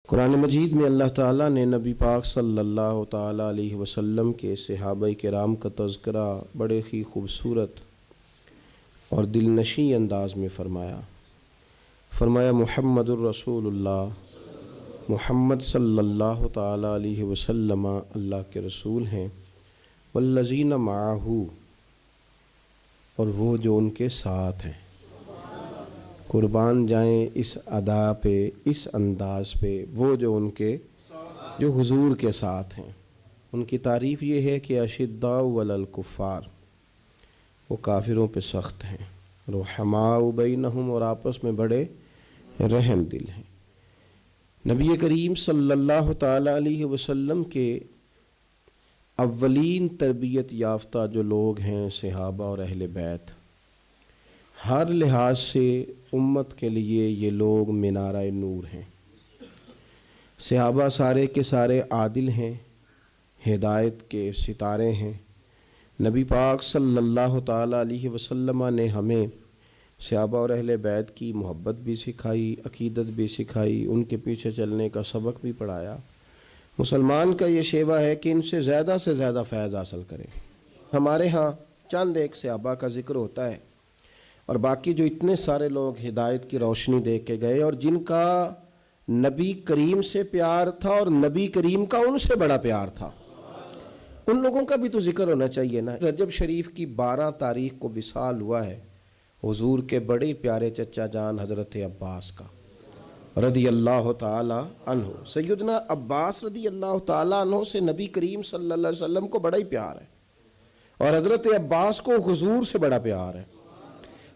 قرآن مجید میں اللہ تعالیٰ نے نبی پاک صلی اللہ تعالیٰ علیہ وسلم کے صحابہ کرام کا تذکرہ بڑے ہی خوبصورت اور دل نشیں انداز میں فرمایا محمد الرسول اللہ، محمد صلی اللہ تعالیٰ علیہ وسلم اللہ کے رسول ہیں، والذین معہ، اور وہ جو ان کے ساتھ ہیں۔ قربان جائیں اس ادا پہ، اس انداز پہ، وہ جو حضور کے ساتھ ہیں۔ ان کی تعریف یہ ہے کہ اشداء علی الکفار، وہ کافروں پہ سخت ہیں، رحماء بینہم، اور آپس میں بڑے رحم دل ہیں۔ نبی کریم صلی اللہ تعالیٰ علیہ وسلم کے اولین تربیت یافتہ جو لوگ ہیں صحابہ اور اہل بیت، ہر لحاظ سے امت کے لیے یہ لوگ مینارہ نور ہیں۔ صحابہ سارے کے سارے عادل ہیں، ہدایت کے ستارے ہیں۔ نبی پاک صلی اللہ تعالیٰ علیہ وسلم نے ہمیں صحابہ اور اہل بیت کی محبت بھی سکھائی، عقیدت بھی سکھائی، ان کے پیچھے چلنے کا سبق بھی پڑھایا۔ مسلمان کا یہ شیوہ ہے کہ ان سے زیادہ فیض حاصل کرے۔ ہمارے ہاں چند ایک صحابہ کا ذکر ہوتا ہے، اور باقی جو اتنے سارے لوگ ہدایت کی روشنی دے کے گئے اور جن کا نبی کریم سے پیار تھا اور نبی کریم کا ان سے بڑا پیار تھا، ان لوگوں کا بھی تو ذکر ہونا چاہیے نا۔ رجب شریف کی 12 تاریخ کو وصال ہوا ہے حضور کے بڑے پیارے چچا جان حضرت عباس کا رضی اللہ تعالی عنہ۔ سیدنا عباس رضی اللہ تعالی عنہ سے نبی کریم صلی اللہ علیہ وسلم کو بڑا ہی پیار ہے، اور حضرت عباس کو حضور سے بڑا پیار ہے۔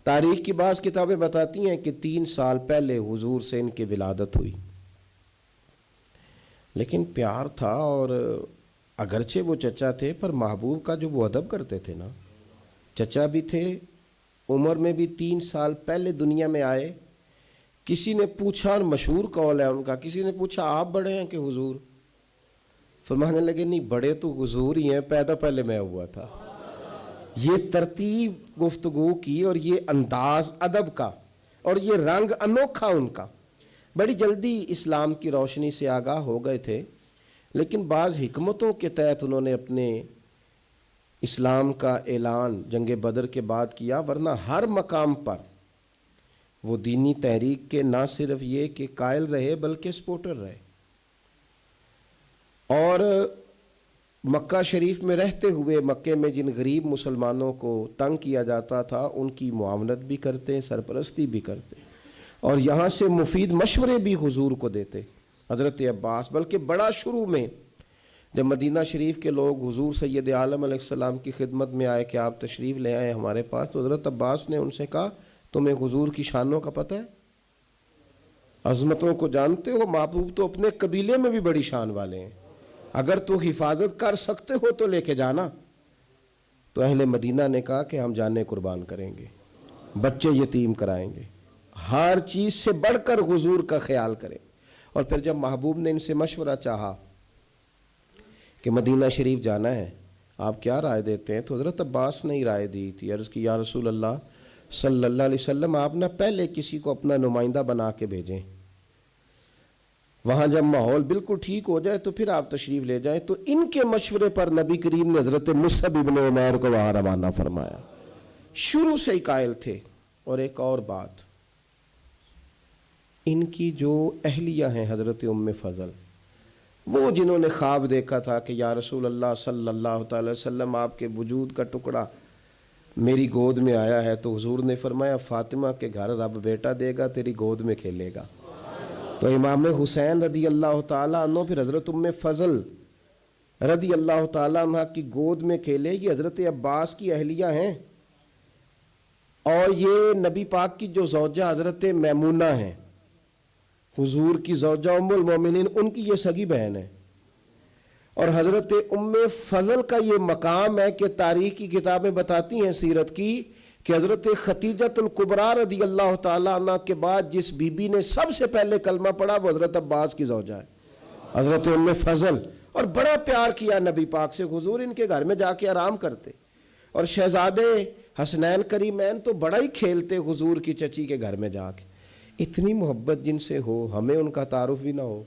تاریخ کی بعض کتابیں بتاتی ہیں کہ 3 سال پہلے حضور سے ان کی ولادت ہوئی، لیکن پیار تھا، اور اگرچہ وہ چچا تھے پر محبوب کا جو وہ ادب کرتے تھے نا، چچا بھی تھے، عمر میں بھی 3 سال پہلے دنیا میں آئے۔ کسی نے پوچھا، اور مشہور قول ہے ان کا، کسی نے پوچھا آپ بڑے ہیں کہ حضور؟ فرمانے لگے نہیں، بڑے تو حضور ہی ہیں، پیدا پہلے میں ہوا تھا۔ یہ ترتیب گفتگو کی، اور یہ انداز ادب کا، اور یہ رنگ انوکھا ان کا۔ بڑی جلدی اسلام کی روشنی سے آگاہ ہو گئے تھے، لیکن بعض حکمتوں کے تحت انہوں نے اپنے اسلام کا اعلان جنگ بدر کے بعد کیا، ورنہ ہر مقام پر وہ دینی تحریک کے نہ صرف یہ کہ قائل رہے بلکہ سپورٹر رہے۔ اور مکہ شریف میں رہتے ہوئے مکے میں جن غریب مسلمانوں کو تنگ کیا جاتا تھا ان کی معاونت بھی کرتے، سرپرستی بھی کرتے، اور یہاں سے مفید مشورے بھی حضور کو دیتے حضرت عباس۔ بلکہ بڑا شروع میں جب مدینہ شریف کے لوگ حضور سید عالم علیہ السلام کی خدمت میں آئے کہ آپ تشریف لے آئے ہمارے پاس، تو حضرت عباس نے ان سے کہا تمہیں حضور کی شانوں کا پتہ ہے، عظمتوں کو جانتے ہو؟ محبوب تو اپنے قبیلے میں بھی بڑی شان والے ہیں، اگر تو حفاظت کر سکتے ہو تو لے کے جانا۔ تو اہل مدینہ نے کہا کہ ہم جانیں قربان کریں گے، بچے یتیم کرائیں گے، ہر چیز سے بڑھ کر حضور کا خیال کریں۔ اور پھر جب محبوب نے ان سے مشورہ چاہا کہ مدینہ شریف جانا ہے، آپ کیا رائے دیتے ہیں؟ تو حضرت عباس نے ہی رائے دی تھی، عرض کی یا رسول اللہ صلی اللہ علیہ وسلم، آپ نہ پہلے کسی کو اپنا نمائندہ بنا کے بھیجیں، وہاں جب ماحول بالکل ٹھیک ہو جائے تو پھر آپ تشریف لے جائیں۔ تو ان کے مشورے پر نبی کریم نے حضرت مصعب ابن عمیر کو وہاں روانہ فرمایا۔ شروع سے ہی قائل تھے۔ اور ایک اور بات، ان کی جو اہلیہ ہیں حضرت ام فضل، وہ جنہوں نے خواب دیکھا تھا کہ یا رسول اللہ صلی اللہ تعالی وسلم آپ کے وجود کا ٹکڑا میری گود میں آیا ہے، تو حضور نے فرمایا فاطمہ کے گھر رب بیٹا دے گا، تیری گود میں کھیلے گا۔ تو امام حسین رضی اللہ تعالیٰ عنہ پھر حضرت ام فضل رضی اللہ تعالیٰ عنہ کی گود میں کھیلے۔ یہ حضرت عباس کی اہلیہ ہیں، اور یہ نبی پاک کی جو زوجہ حضرت میمونہ ہیں، حضور کی زوجہ ام المومنین، ان کی یہ سگی بہن ہے۔ اور حضرت ام فضل کا یہ مقام ہے کہ تاریخ کی کتابیں بتاتی ہیں سیرت کی کہ حضرت ختیجۃ الکبریٰ رضی اللہ تعالیٰ عنہ کے بعد جس بی بی نے سب سے پہلے کلمہ پڑھا وہ حضرت عباس کی زوجہ ہے، حضرت ام فضل۔ اور بڑا پیار کیا نبی پاک سے، حضور ان کے گھر میں جا کے آرام کرتے، اور شہزادے حسنین کریمین تو بڑا ہی کھیلتے حضور کی چچی کے گھر میں جا کے۔ اتنی محبت جن سے ہو، ہمیں ان کا تعارف بھی نہ ہو،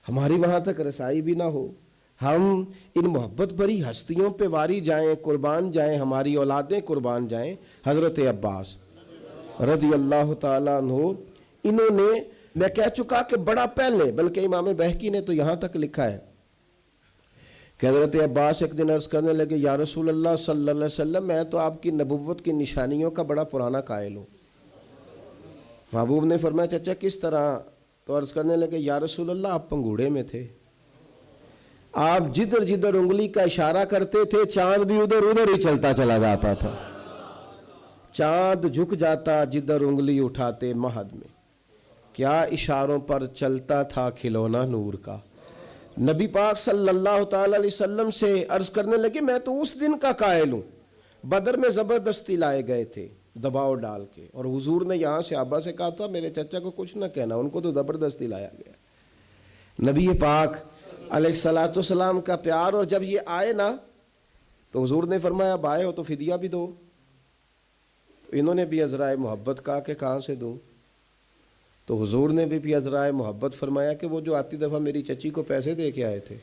ہماری وہاں تک رسائی بھی نہ ہو، ہم ان محبت بھری ہستیوں پہ واری جائیں، قربان جائیں، ہماری اولادیں قربان جائیں۔ حضرت عباس رضی اللہ تعالیٰ عنہ، انہوں نے، میں کہہ چکا کہ بڑا پہلے، بلکہ امام بہقی نے تو یہاں تک لکھا ہے کہ حضرت عباس ایک دن عرض کرنے لگے، یا رسول اللہ صلی اللہ علیہ وسلم، میں تو آپ کی نبوت کی نشانیوں کا بڑا پرانا قائل ہوں۔ محبوب نے فرمایا چچا کس طرح؟ تو عرض کرنے لگے، یا رسول اللہ آپ پنگوڑے میں تھے، آپ جدھر جدھر انگلی کا اشارہ کرتے تھے چاند بھی ادھر ادھر ہی چلتا چلا جاتا تھا، چاند جھک جاتا جدھر انگلی اٹھاتے مہد میں، کیا اشاروں پر چلتا تھا کھلونا نور کا۔ نبی پاک صلی اللہ تعالی علیہ وسلم سے عرض کرنے لگے، میں تو اس دن کا قائل ہوں، بدر میں زبردستی لائے گئے تھے دباؤ ڈال کے، اور حضور نے یہاں سے صحابہ سے کہا تھا میرے چچا کو کچھ نہ کہنا، ان کو تو زبردستی لایا گیا۔ نبی پاک علیہ الصلوۃ والسلام کا پیار، اور جب یہ آئے نا تو حضور نے فرمایا اب آئے ہو تو فدیہ بھی دو۔ انہوں نے بھی عذرائے محبت کہا کہ کہاں سے دوں؟ تو حضور نے بھی عذرائے محبت فرمایا کہ وہ جو آتی دفعہ میری چچی کو پیسے دے کے آئے تھے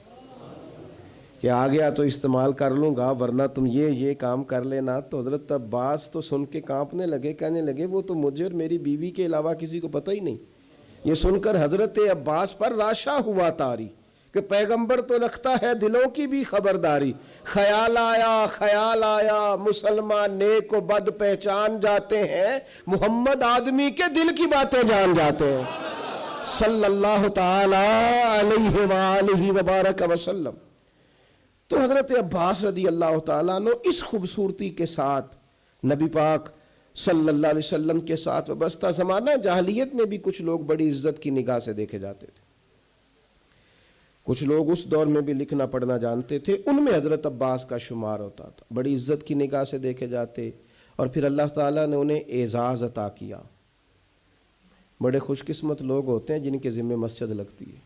کہ آ گیا تو استعمال کر لوں گا، ورنہ تم یہ کام کر لینا۔ تو حضرت عباس تو سن کے کانپنے لگے، کہنے لگے وہ تو مجھے اور میری بیوی کے علاوہ کسی کو پتہ ہی نہیں۔ یہ سن کر حضرت عباس پر راشا ہوا طاری کہ پیغمبر تو رکھتا ہے دلوں کی بھی خبرداری۔ خیال آیا مسلمان نیک و بد پہچان جاتے ہیں، محمد آدمی کے دل کی باتیں جان جاتے ہیں، صلی اللہ تعالی علیہ وآلہ وبارک وسلم۔ تو حضرت عباس رضی اللہ تعالیٰ عنہ اس خوبصورتی کے ساتھ نبی پاک صلی اللہ علیہ وسلم کے ساتھ وابستہ، زمانہ جاہلیت میں بھی کچھ لوگ بڑی عزت کی نگاہ سے دیکھے جاتے تھے، کچھ لوگ اس دور میں بھی لکھنا پڑھنا جانتے تھے، ان میں حضرت عباس کا شمار ہوتا تھا، بڑی عزت کی نگاہ سے دیکھے جاتے، اور پھر اللہ تعالیٰ نے انہیں اعزاز عطا کیا۔ بڑے خوش قسمت لوگ ہوتے ہیں جن کے ذمہ مسجد لگتی ہے،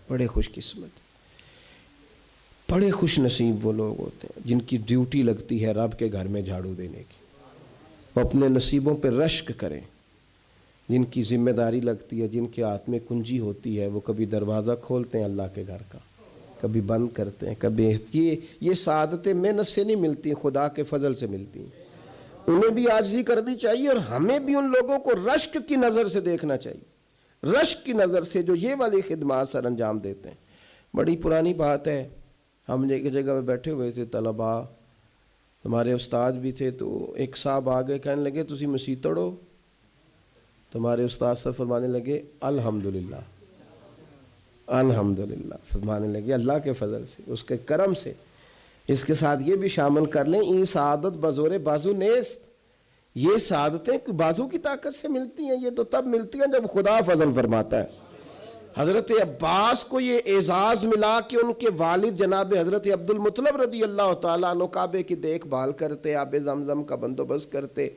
بڑے خوش قسمت، بڑے خوش نصیب وہ لوگ ہوتے ہیں جن کی ڈیوٹی لگتی ہے رب کے گھر میں جھاڑو دینے کی، وہ اپنے نصیبوں پہ رشک کریں، جن کی ذمہ داری لگتی ہے، جن کے ہاتھ میں کنجی ہوتی ہے، وہ کبھی دروازہ کھولتے ہیں اللہ کے گھر کا، کبھی بند کرتے ہیں، کبھی یہ سعادتیں محنت سے نہیں ملتی، خدا کے فضل سے ملتی ہیں۔ انہیں بھی عاجزی کرنی چاہیے، اور ہمیں بھی ان لوگوں کو رشک کی نظر سے دیکھنا چاہیے، رشک کی نظر سے جو یہ والی خدمات سر انجام دیتے ہیں۔ بڑی پرانی بات ہے، ہم ایک جگہ پہ بیٹھے ہوئے تھے، طلباء، ہمارے استاد بھی تھے، تو ایک صاحب آگے کہنے لگے تسی مسیح توڑو؟ تو ہمارے استاد صاحب فرمانے لگے الحمدللہ، الحمدللہ، فرمانے لگے اللہ کے فضل سے، اس کے کرم سے۔ اس کے ساتھ یہ بھی شامل کر لیں، این سعادت بزور بازو نیست، یہ سعادتیں بازو کی طاقت سے ملتی ہیں، یہ تو تب ملتی ہیں جب خدا فضل فرماتا ہے۔ حضرت عباس کو یہ اعزاز ملا کہ ان کے والد جناب حضرت عبد المطلب رضی اللہ تعالیٰ عنہ کعبے کی دیکھ بھال کرتے، آب زمزم کا بندوبست کرتے،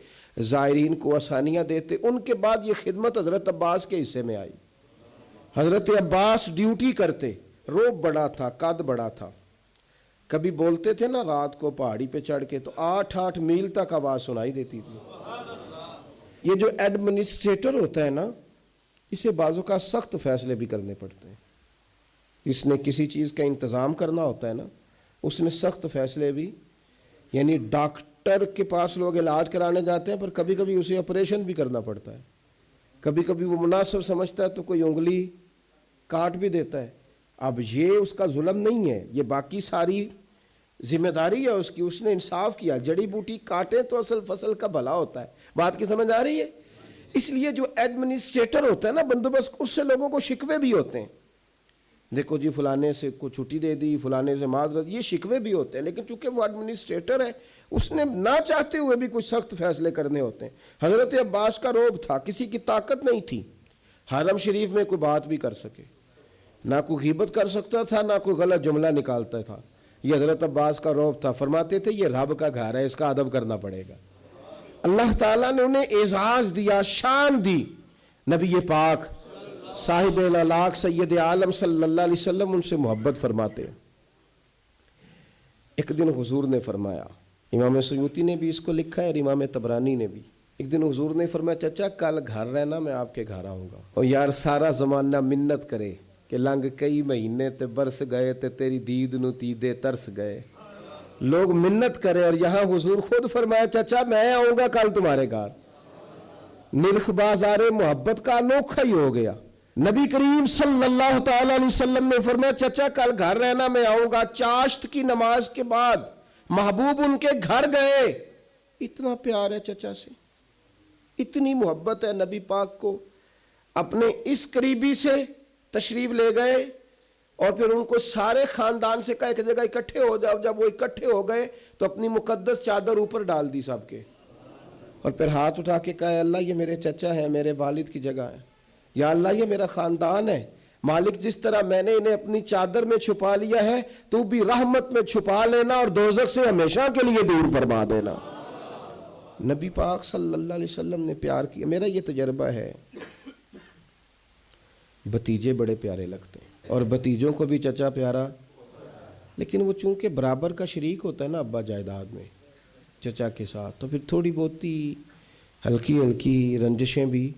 زائرین کو آسانیاں دیتے۔ ان کے بعد یہ خدمت حضرت عباس کے حصے میں آئی۔ حضرت عباس ڈیوٹی کرتے، روب بڑا تھا، قد بڑا تھا، کبھی بولتے تھے نا رات کو پہاڑی پہ چڑھ کے تو 8 میل تک آواز سنائی دیتی تھی۔ یہ جو ایڈمنسٹریٹر ہوتا ہے نا، اسے بعضوں کا سخت فیصلے بھی کرنے پڑتے ہیں، اس نے کسی چیز کا انتظام کرنا ہوتا ہے نا، اس نے سخت فیصلے بھی، یعنی ڈاکٹر کے پاس لوگ علاج کرانے جاتے ہیں پر کبھی کبھی اسے آپریشن بھی کرنا پڑتا ہے، کبھی کبھی وہ مناسب سمجھتا ہے تو کوئی انگلی کاٹ بھی دیتا ہے۔ اب یہ اس کا ظلم نہیں ہے، یہ باقی ساری ذمہ داری ہے اس کی، اس نے انصاف کیا، جڑی بوٹی کاٹے تو اصل فصل کا بھلا ہوتا ہے۔ بات کی سمجھ آ رہی ہے؟ اس لیے جو ایڈمنسٹریٹر ہوتا ہے نا بندوبست، اس سے لوگوں کو شکوے بھی ہوتے ہیں، دیکھو جی فلانے سے کو چھٹی دے دی، فلانے سے معذرت، یہ شکوے بھی ہوتے ہیں، لیکن چونکہ وہ ایڈمنسٹریٹر ہے اس نے نہ چاہتے ہوئے بھی کچھ سخت فیصلے کرنے ہوتے ہیں۔ حضرت عباس کا روب تھا، کسی کی طاقت نہیں تھی حرم شریف میں کوئی بات بھی کر سکے، نہ کوئی غیبت کر سکتا تھا، نہ کوئی غلط جملہ نکالتا تھا۔ یہ حضرت عباس کا روب تھا، فرماتے تھے یہ رب کا گھر ہے، اس کا ادب کرنا پڑے گا۔ اللہ تعالیٰ نے انہیں اعزاز دیا، شان دی۔ نبی پاک صاحب الالاق سید عالم صلی اللہ علیہ وسلم ان سے محبت فرماتے ہیں۔ ایک دن حضور نے فرمایا، امام سیوطی نے بھی اس کو لکھا ہے اور امام طبرانی نے بھی، ایک دن حضور نے فرمایا چچا کل گھر رہنا، میں آپ کے گھر آؤں گا، اور یار سارا زمانہ منت کرے کہ لنگ کئی مہینے تے برس گئے تے تیری دید نو تیدے ترس گئے. لوگ منت کرے اور یہاں حضور خود فرمایا چچا میں آؤں گا کل تمہارے گھر. نرخ بازار محبت کا انوکھا ہی ہو گیا. نبی کریم صلی اللہ تعالی علیہ وسلم نے فرمایا چچا کل گھر رہنا میں آؤں گا. چاشت کی نماز کے بعد محبوب ان کے گھر گئے. اتنا پیار ہے چچا سے, اتنی محبت ہے نبی پاک کو. اپنے اس قریبی سے تشریف لے گئے اور پھر ان کو سارے خاندان سے کہا ایک جگہ اکٹھے ہو جاؤ. جب وہ اکٹھے ہو گئے تو اپنی مقدس چادر اوپر ڈال دی سب کے, اور پھر ہاتھ اٹھا کے کہا اللہ یہ میرے چچا ہیں, میرے والد کی جگہ ہے. یا اللہ یہ میرا خاندان ہے. مالک جس طرح میں نے انہیں اپنی چادر میں چھپا لیا ہے تو بھی رحمت میں چھپا لینا اور دوزخ سے ہمیشہ کے لیے دور فرما دینا. نبی پاک صلی اللہ علیہ وسلم نے پیار کیا. میرا یہ تجربہ ہے, بھتیجے بڑے پیارے لگتے ہیں اور بھتیجوں کو بھی چچا پیارا, لیکن وہ چونکہ برابر کا شریک ہوتا ہے نا ابا جائیداد میں چچا کے ساتھ, تو پھر تھوڑی بہت ہلکی ہلکی رنجشیں بھی.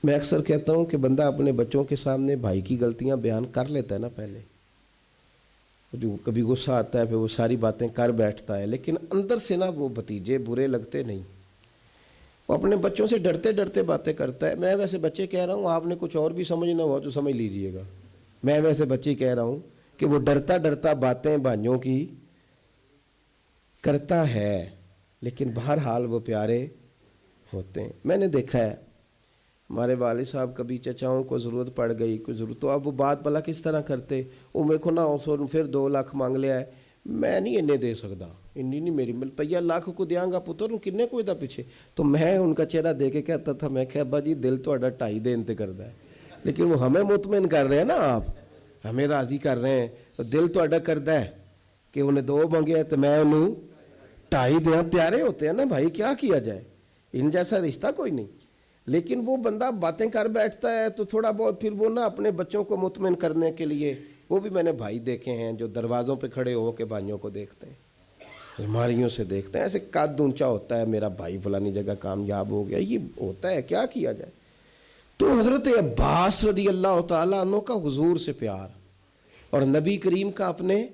میں اکثر کہتا ہوں کہ بندہ اپنے بچوں کے سامنے بھائی کی غلطیاں بیان کر لیتا ہے نا پہلے, جو کبھی غصہ آتا ہے پھر وہ ساری باتیں کر بیٹھتا ہے, لیکن اندر سے نا وہ بھتیجے برے لگتے نہیں. وہ اپنے بچوں سے ڈرتے ڈرتے باتیں کرتا ہے. میں ویسے بچے کہہ رہا ہوں, آپ نے کچھ اور بھی سمجھنا ہوا تو سمجھ لیجئے گا. میں ویسے بچے کہہ رہا ہوں کہ وہ ڈرتا ڈرتا باتیں بھائیوں کی کرتا ہے, لیکن بہرحال وہ پیارے ہوتے ہیں. میں نے دیکھا ہے ہمارے والد صاحب کبھی چچاؤں کو ضرورت پڑ گئی کوئی ضرورت, تو اب وہ بات بلا کس طرح کرتے, وہ میرے کو نہ پھر 2 لاکھ مانگ لیا ہے, میں نہیں انہیں دے سکتا, انی نہیں میری روپیہ لاکھ کو دیاں گا پتر کنے کوئی دا پیچھے. تو میں ان کا چہرہ دے کے کہتا تھا, میں کہ ابا جی دل تو 2.5 دین تے کردا ہے, لیکن وہ ہمیں مطمئن کر رہے ہیں نا, آپ ہمیں راضی کر رہے ہیں, تو دل تو کردا ہے کہ انہیں 2 مانگے تو میں انہوں 2.5 دیا. پیارے ہوتے ہیں نا بھائی, کیا کیا جائے, ان جیسا رشتہ کوئی نہیں. لیکن وہ بندہ باتیں کر بیٹھتا ہے تو تھوڑا بہت پھر وہ نا اپنے بچوں کو مطمئن کرنے کے لیے, وہ بھی میں نے بھائی دیکھے ہیں جو دروازوں پہ کھڑے ہو کے بھائیوں کو دیکھتے ہیں, الماریوں سے دیکھتے ہیں, ایسے قد اونچا ہوتا ہے میرا بھائی فلانی جگہ کامیاب ہو گیا, یہ ہوتا ہے, کیا کیا جائے. تو حضرت عباس رضی اللہ تعالیٰ عنہ کا حضور سے پیار اور نبی کریم کا اپنے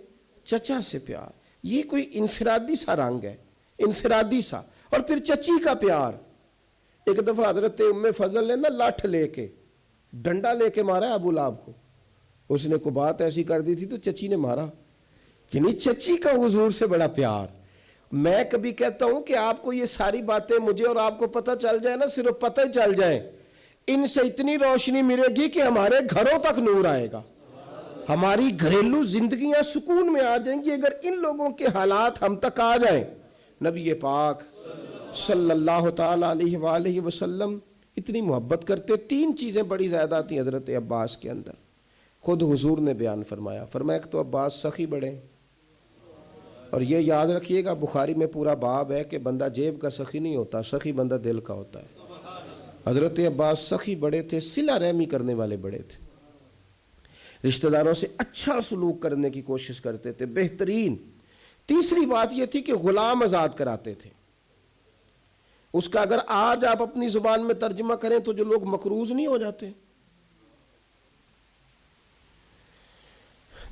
چچا سے پیار, یہ کوئی انفرادی سا رنگ ہے, انفرادی سا. اور پھر چچی کا پیار. ایک دفعہ حضرت ام فضل نے نا لاٹھ لے کے ڈنڈا لے کے مارا ابو لہب کو, اس نے کوئی بات ایسی کر دی تھی تو چچی نے مارا. یعنی چچی کا حضور سے بڑا پیار. میں کبھی کہتا ہوں کہ آپ کو یہ ساری باتیں مجھے اور آپ کو پتہ چل جائے نا, صرف پتہ ہی چل جائے, ان سے اتنی روشنی ملے گی کہ ہمارے گھروں تک نور آئے گا, ہماری گھریلو زندگیاں سکون میں آ جائیں گی اگر ان لوگوں کے حالات ہم تک آ جائیں. نبی پاک صلی اللہ تعالی علیہ وآلہ وسلم اتنی محبت کرتے. 3 چیزیں بڑی زیادہ تھیں حضرت عباس کے اندر, خود حضور نے بیان فرمایا. فرمایا کہ تو عباس سخی بڑے, اور یہ یاد رکھیے گا بخاری میں پورا باب ہے کہ بندہ جیب کا سخی نہیں ہوتا, سخی بندہ دل کا ہوتا ہے. حضرت عباس سخی بڑے تھے, صلہ رحمی کرنے والے بڑے تھے, رشتہ داروں سے اچھا سلوک کرنے کی کوشش کرتے تھے, بہترین. تیسری بات یہ تھی کہ غلام آزاد کراتے تھے. اس کا اگر آج آپ اپنی زبان میں ترجمہ کریں تو جو لوگ مقروض نہیں ہو جاتے,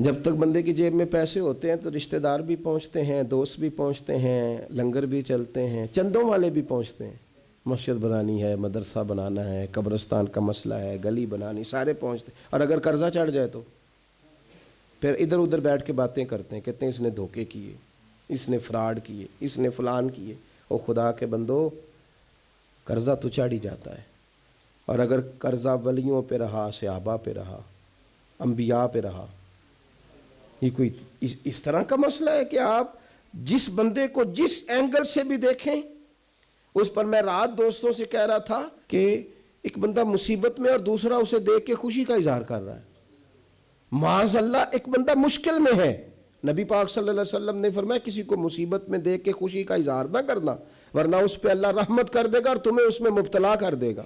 جب تک بندے کی جیب میں پیسے ہوتے ہیں تو رشتہ دار بھی پہنچتے ہیں, دوست بھی پہنچتے ہیں, لنگر بھی چلتے ہیں, چندوں والے بھی پہنچتے ہیں, مسجد بنانی ہے, مدرسہ بنانا ہے, قبرستان کا مسئلہ ہے, گلی بنانی, سارے پہنچتے ہیں. اور اگر قرضہ چڑھ جائے تو پھر ادھر ادھر بیٹھ کے باتیں کرتے ہیں, کہتے ہیں اس نے دھوکے کیے, اس نے فراڈ کیے, اس نے فلان کیے. او خدا کے بندو, قرضہ تو چڑھ ہی جاتا ہے, اور اگر قرضہ ولیوں پہ رہا, صحابہ پہ رہا, انبیاء پہ رہا, یہ کوئی اس طرح کا مسئلہ ہے کہ آپ جس بندے کو جس اینگل سے بھی دیکھیں اس پر. میں رات دوستوں سے کہہ رہا تھا کہ ایک بندہ مصیبت میں اور دوسرا اسے دیکھ کے خوشی کا اظہار کر رہا ہے. معاذ اللہ, ایک بندہ مشکل میں ہے, نبی پاک صلی اللہ علیہ وسلم نے فرمایا کسی کو مصیبت میں دیکھ کے خوشی کا اظہار نہ کرنا, ورنہ اس پہ اللہ رحمت کر دے گا اور تمہیں اس میں مبتلا کر دے گا.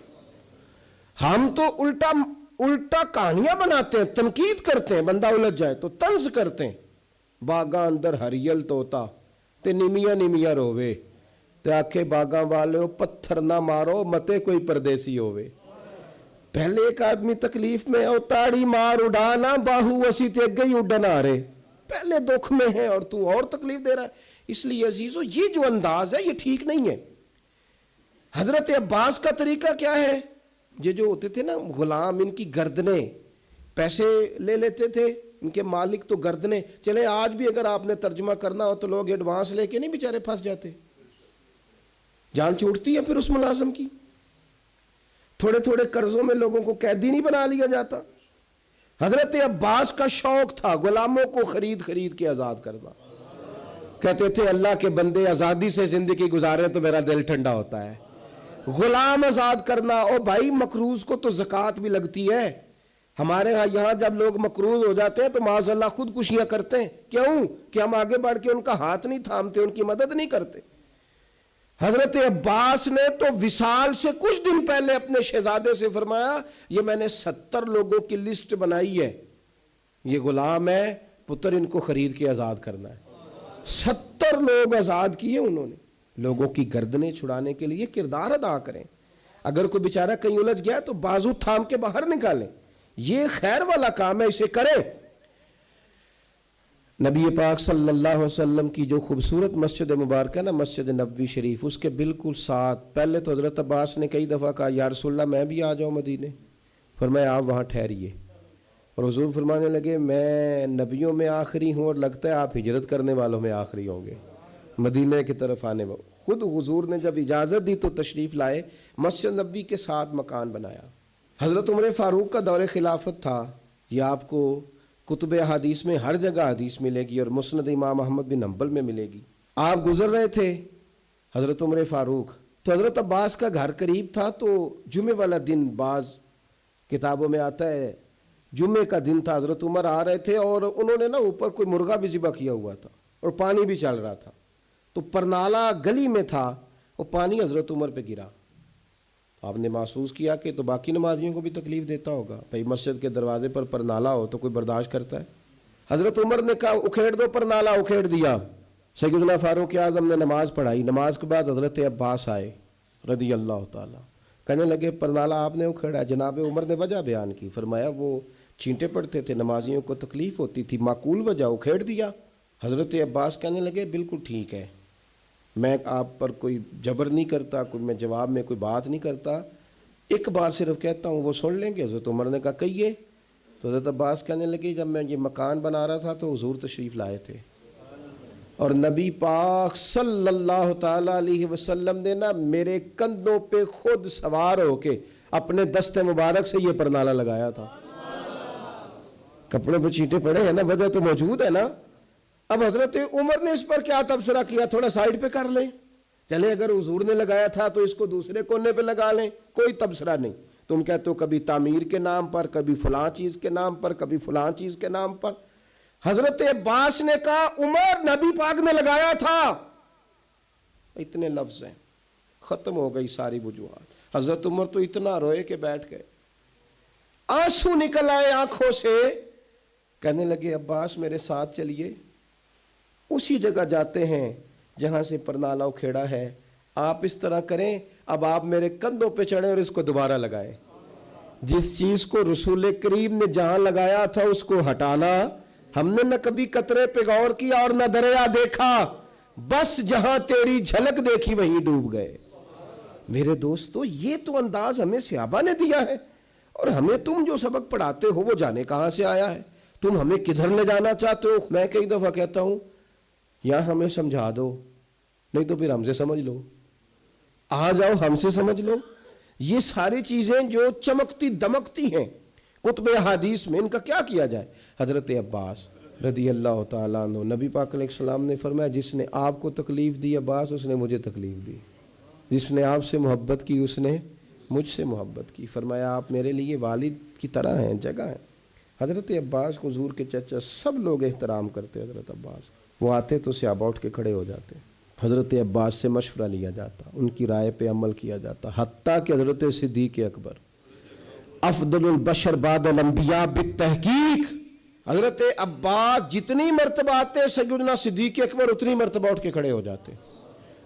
ہم تو الٹا کہانیاں بناتے ہیں, تنقید کرتے ہیں, بندہ الجھ جائے تو طنز کرتے ہیں. باغاں اندر ہریل توتا تے نیمیاں نیمیاں رووے, تے آکھے باغاں والے پتھر نہ مارو متے کوئی پردیسی ہووے. پہلے ایک آدمی تکلیف میں او تاڑی مار اڑانا باہو اسی تے گئی اڈنا رہے، پہلے دکھ میں ہے اور تو اور تکلیف دے رہا ہے. اس لیے عزیزو یہ جو انداز ہے یہ ٹھیک نہیں ہے. حضرت عباس کا طریقہ کیا ہے؟ یہ جو ہوتے تھے نا غلام، ان کی گردنیں پیسے لے لیتے تھے، ان کے مالک تو گردنیں. چلے آج بھی اگر آپ نے ترجمہ کرنا ہو تو لوگ ایڈوانس لے کے نہیں بیچارے پھنس جاتے، جان چھوٹتی ہے پھر اس ملازم کی. تھوڑے تھوڑے قرضوں میں لوگوں کو قیدی نہیں بنا لیا جاتا. حضرت عباس کا شوق تھا غلاموں کو خرید خرید کے آزاد کرنا. کہتے تھے اللہ کے بندے آزادی سے زندگی گزارے تو میرا دل ٹھنڈا ہوتا ہے. غلام آزاد کرنا، او بھائی مقروض کو تو زکوٰۃ بھی لگتی ہے. ہمارے یہاں جب لوگ مقروض ہو جاتے ہیں تو معاذ اللہ خودکشیاں کرتے ہیں. کیوں؟ کہ ہم آگے بڑھ کے ان کا ہاتھ نہیں تھامتے، ان کی مدد نہیں کرتے. حضرت عباس نے تو وصال سے کچھ دن پہلے اپنے شہزادے سے فرمایا یہ میں نے 70 لوگوں کی لسٹ بنائی ہے، یہ غلام ہے پتر، ان کو خرید کے آزاد کرنا ہے. 70 لوگ آزاد کیے انہوں نے. لوگوں کی گردنیں چھڑانے کے لیے کردار ادا کریں. اگر کوئی بیچارہ کہیں الجھ گیا تو بازو تھام کے باہر نکالیں، یہ خیر والا کام ہے، اسے کریں. نبی پاک صلی اللہ علیہ وسلم کی جو خوبصورت مسجد مبارکہ نا مسجد نبوی شریف، اس کے بالکل ساتھ پہلے تو حضرت عباس نے کئی دفعہ کہا یا رسول اللہ میں بھی آ جاؤں مدینے. فرمایا آپ وہاں ٹھہریے. اور حضور فرمانے لگے میں نبیوں میں آخری ہوں اور لگتا ہے آپ ہجرت کرنے والوں میں آخری ہوں گے مدینے کی طرف آنے والے. خود حضور نے جب اجازت دی تو تشریف لائے، مسجد نبوی کے ساتھ مکان بنایا. حضرت عمر فاروق کا دور خلافت تھا. یہ آپ کو کتب احادیث میں ہر جگہ حدیث ملے گی اور مسند امام احمد بن حنبل میں ملے گی. آپ گزر رہے تھے حضرت عمر فاروق، تو حضرت عباس کا گھر قریب تھا. تو جمعے والا دن بعض کتابوں میں آتا ہے جمعے کا دن تھا، حضرت عمر آ رہے تھے اور انہوں نے نا اوپر کوئی مرغا بھی ذبح کیا ہوا تھا اور پانی بھی چل رہا تھا. تو پرنالہ گلی میں تھا، وہ پانی حضرت عمر پہ گرا. آپ نے محسوس کیا کہ تو باقی نمازیوں کو بھی تکلیف دیتا ہوگا. بھائی مسجد کے دروازے پر پرنالہ ہو تو کوئی برداشت کرتا ہے؟ حضرت عمر نے کہا اکھیڑ دو پرنالہ، اکھیڑ دیا. سیدنا فاروق اعظم نے نماز پڑھائی. نماز کے بعد حضرت عباس آئے رضی اللہ تعالیٰ، کہنے لگے پرنالہ آپ نے اکھیڑا. جناب عمر نے وجہ بیان کی. فرمایا وہ چینٹے پڑتے تھے، نمازیوں کو تکلیف ہوتی تھی، معقول وجہ، اکھیڑ دیا. حضرت عباس کہنے لگے بالکل ٹھیک ہے، میں آپ پر کوئی جبر نہیں کرتا، کوئی میں جواب میں کوئی بات نہیں کرتا، ایک بار صرف کہتا ہوں وہ سن لیں گے. حضرت عمر نے کہا کہیے. تو حضرت عباس کہنے لگے جب میں یہ مکان بنا رہا تھا تو حضور تشریف لائے تھے اور نبی پاک صلی اللہ تعالیٰ علیہ وسلم نے نا میرے کندھوں پہ خود سوار ہو کے اپنے دست مبارک سے یہ پرنالہ لگایا تھا. کپڑے پہ چینٹے پڑے ہیں نا، وجہ تو موجود ہے نا. اب حضرت عمر نے اس پر کیا تبصرہ کیا؟ تھوڑا سائڈ پہ کر لیں، چلے اگر حضور نے لگایا تھا تو اس کو دوسرے کونے پہ لگا لیں، کوئی تبصرہ نہیں. تم کہتے ہو کبھی تعمیر کے نام پر، کبھی فلاں چیز کے نام پر، کبھی فلاں چیز کے نام پر. حضرت عباس نے کہا عمر نبی پاک نے لگایا تھا. اتنے لفظ ہیں، ختم ہو گئی ساری وجوہات. حضرت عمر تو اتنا روئے کہ بیٹھ گئے، آنسو نکل آئے آنکھوں سے. کہنے لگے عباس میرے ساتھ چلیے، اسی جگہ جاتے ہیں جہاں سے پرنالہ اکھیڑا ہے. آپ اس طرح کریں، اب آپ میرے کندھوں پہ چڑھیں اور اس کو دوبارہ لگائیں. جس چیز کو رسول کریم نے جہاں لگایا تھا اس کو ہٹانا. ہم نے نہ کبھی قطرے پہ غور کیا اور نہ دریا دیکھا، بس جہاں تیری جھلک دیکھی وہیں ڈوب گئے. میرے دوستو یہ تو انداز ہمیں صحابہ نے دیا ہے، اور ہمیں تم جو سبق پڑھاتے ہو وہ جانے کہاں سے آیا ہے. تم ہمیں کدھر لے جانا چاہتے ہو؟ میں کئی دفعہ کہتا ہوں یا ہمیں سمجھا دو، نہیں تو پھر ہم سے سمجھ لو، آ جاؤ ہم سے سمجھ لو. یہ ساری چیزیں جو چمکتی دمکتی ہیں کتب احادیث میں، ان کا کیا کیا جائے؟ حضرت عباس رضی اللہ تعالیٰ عنہ، نبی پاک علیہ السلام نے فرمایا جس نے آپ کو تکلیف دی عباس اس نے مجھے تکلیف دی، جس نے آپ سے محبت کی اس نے مجھ سے محبت کی. فرمایا آپ میرے لیے والد کی طرح ہیں، جگہ ہیں. حضرت عباس کو حضور کے چچا سب لوگ احترام کرتے. حضرت عباس وہ آتے تو صحابہ اٹھ کے کھڑے ہو جاتے. حضرت عباس سے مشورہ لیا جاتا، ان کی رائے پہ عمل کیا جاتا، حتیٰ کہ حضرت صدیق اکبر افضل البشر بعد الانبیاء بالتحقیق، حضرت عباس جتنی مرتبہ آتے سیدنا صدیق اکبر اتنی مرتبہ اٹھ کے کھڑے ہو جاتے،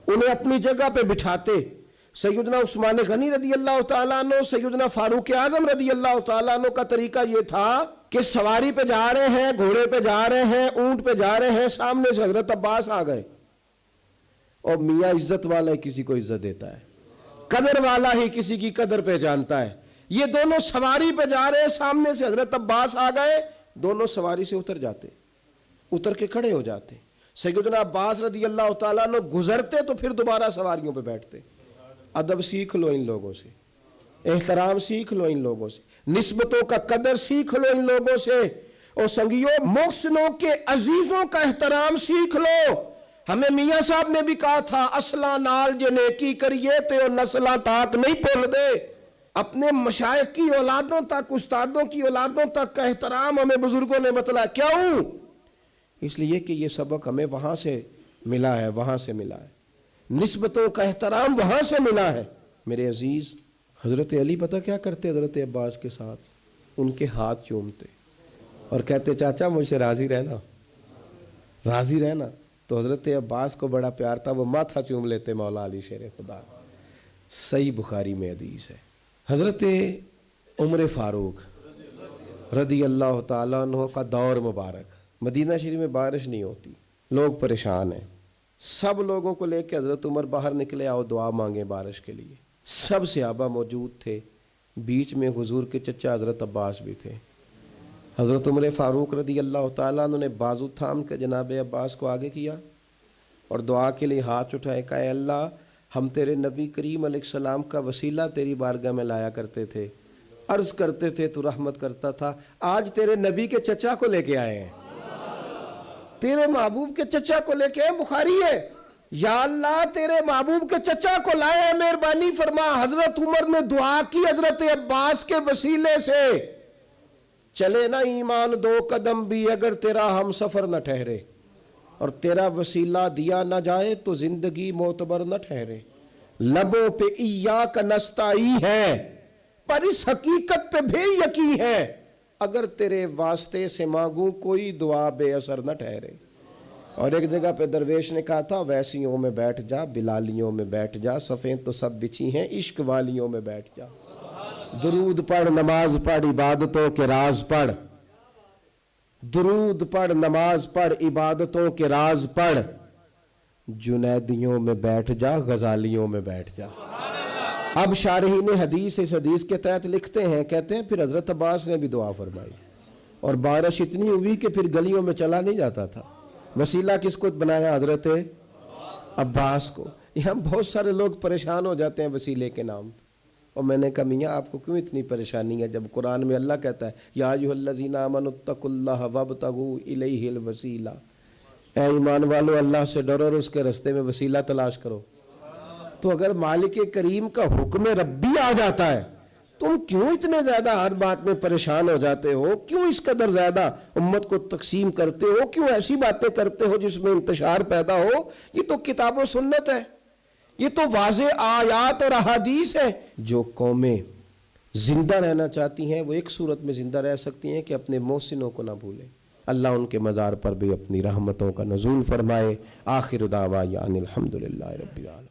انہیں اپنی جگہ پہ بٹھاتے. سیدنا عثمان غنی رضی اللہ تعالیٰ عنہ، سیدنا فاروق اعظم رضی اللہ تعالیٰ عنہ کا طریقہ یہ تھا کہ سواری پہ جا رہے ہیں، گھوڑے پہ جا رہے ہیں، اونٹ پہ جا رہے ہیں، سامنے سے حضرت عباس آ گئے، اور میاں عزت والا ہی کسی کو عزت دیتا ہے، قدر والا ہی کسی کی قدر پہچانتا ہے۔ یہ دونوں سواری پہ جا رہے ہیں، سامنے سے حضرت عباس آ گئے، دونوں سواری سے اتر جاتے، اتر کے کھڑے ہو جاتے۔ سیدنا عباس رضی اللہ تعالیٰ عنہ گزرتے تو پھر دوبارہ سواریوں پہ بیٹھتے۔ ادب سیکھ لو ان لوگوں سے، احترام سیکھ لو ان لوگوں سے، نسبتوں کا قدر سیکھ لو ان لوگوں سے، اور سنگیوں محسنوں کے عزیزوں کا احترام سیکھ لو۔ ہمیں میاں صاحب نے بھی کہا تھا، اصلاں نال جے نیکی کریے تے او نسلاں تاک نہیں بھول دے۔ اپنے مشائخ کی اولادوں تک، استادوں کی اولادوں تک کا احترام ہمیں بزرگوں نے بتلایا۔ کیوں؟ اس لیے کہ یہ سبق ہمیں وہاں سے ملا ہے، وہاں سے ملا ہے، نسبتوں کا احترام وہاں سے ملا ہے۔ میرے عزیز، حضرت علی پتہ کیا کرتے حضرت عباس کے ساتھ؟ ان کے ہاتھ چومتے اور کہتے چاچا مجھ سے راضی رہنا، راضی رہنا۔ تو حضرت عباس کو بڑا پیار تھا، وہ ماتھا چوم لیتے مولا علی شیر خدا۔ صحیح بخاری میں حدیث ہے۔ حضرت عمر فاروق رضی اللہ تعالیٰ عنہ کا دور مبارک، مدینہ شریف میں بارش نہیں ہوتی، لوگ پریشان ہیں، سب لوگوں کو لے کے حضرت عمر باہر نکلے، آؤ دعا مانگیں بارش کے لیے۔ سب صحابہ موجود تھے، بیچ میں حضور کے چچا حضرت عباس بھی تھے۔ حضرت عمر فاروق رضی اللہ تعالیٰ عنہ نے بازو تھام کے جناب عباس کو آگے کیا اور دعا کے لیے ہاتھ اٹھائے، کہا اے اللہ، ہم تیرے نبی کریم علیہ السلام کا وسیلہ تیری بارگاہ میں لایا کرتے تھے، عرض کرتے تھے تو رحمت کرتا تھا، آج تیرے نبی کے چچا کو لے کے آئے ہیں، تیرے محبوب کے چچا کو لے کے آئے۔ بخاری ہے، یا اللہ تیرے محبوب کے چچا کو لائے، مہربانی فرما۔ حضرت عمر نے دعا کی حضرت عباس کے وسیلے سے، چلے نہ ایمان دو قدم بھی اگر تیرا ہم سفر نہ ٹھہرے، اور تیرا وسیلہ دیا نہ جائے تو زندگی معتبر نہ ٹھہرے۔ لبوں پہ ایاک نستعین ہے، پر اس حقیقت پہ بے یقین ہے، اگر تیرے واسطے سے مانگوں کوئی دعا بے اثر نہ ٹھہرے۔ اور ایک جگہ پہ درویش نے کہا تھا، ویسیوں میں بیٹھ جا، بلالیوں میں بیٹھ جا، صفیں تو سب بچھی ہیں، عشق والیوں میں بیٹھ جا۔ درود پڑھ، نماز پڑھ، عبادتوں کے راز پڑھ، درود پڑھ، نماز پڑھ، عبادتوں کے راز پڑھ، جنیدیوں میں بیٹھ جا، غزالیوں میں بیٹھ جا۔ اب شارحین حدیث اس حدیث کے تحت لکھتے ہیں، کہتے ہیں پھر حضرت عباس نے بھی دعا فرمائی، اور بارش اتنی ہوئی کہ پھر گلیوں میں چلا نہیں جاتا تھا۔ وسیلہ کس کو بنایا؟ حضرت عباس کو۔ یہاں بہت سارے لوگ پریشان ہو جاتے ہیں وسیلے کے نام، اور میں نے کہا میاں آپ کو کیوں اتنی پریشانی ہے، جب قرآن میں اللہ کہتا ہے یا ایھا الذین آمنوا اتقوا اللہ وابتغوا الیہ الوسیلہ، اے ایمان والو اللہ سے ڈرو اور اس کے رستے میں وسیلہ تلاش کرو۔ تو اگر مالک کریم کا حکم ربی آ جاتا ہے، تم کیوں اتنے زیادہ ہر بات میں پریشان ہو جاتے ہو؟ کیوں اس قدر زیادہ امت کو تقسیم کرتے ہو؟ کیوں ایسی باتیں کرتے ہو جس میں انتشار پیدا ہو؟ یہ تو کتاب و سنت ہے، یہ تو واضح آیات اور احادیث ہے۔ جو قومیں زندہ رہنا چاہتی ہیں وہ ایک صورت میں زندہ رہ سکتی ہیں کہ اپنے محسنوں کو نہ بھولیں۔ اللہ ان کے مزار پر بھی اپنی رحمتوں کا نزول فرمائے۔ آخر دعوانا ان الحمدللہ رب العالمین۔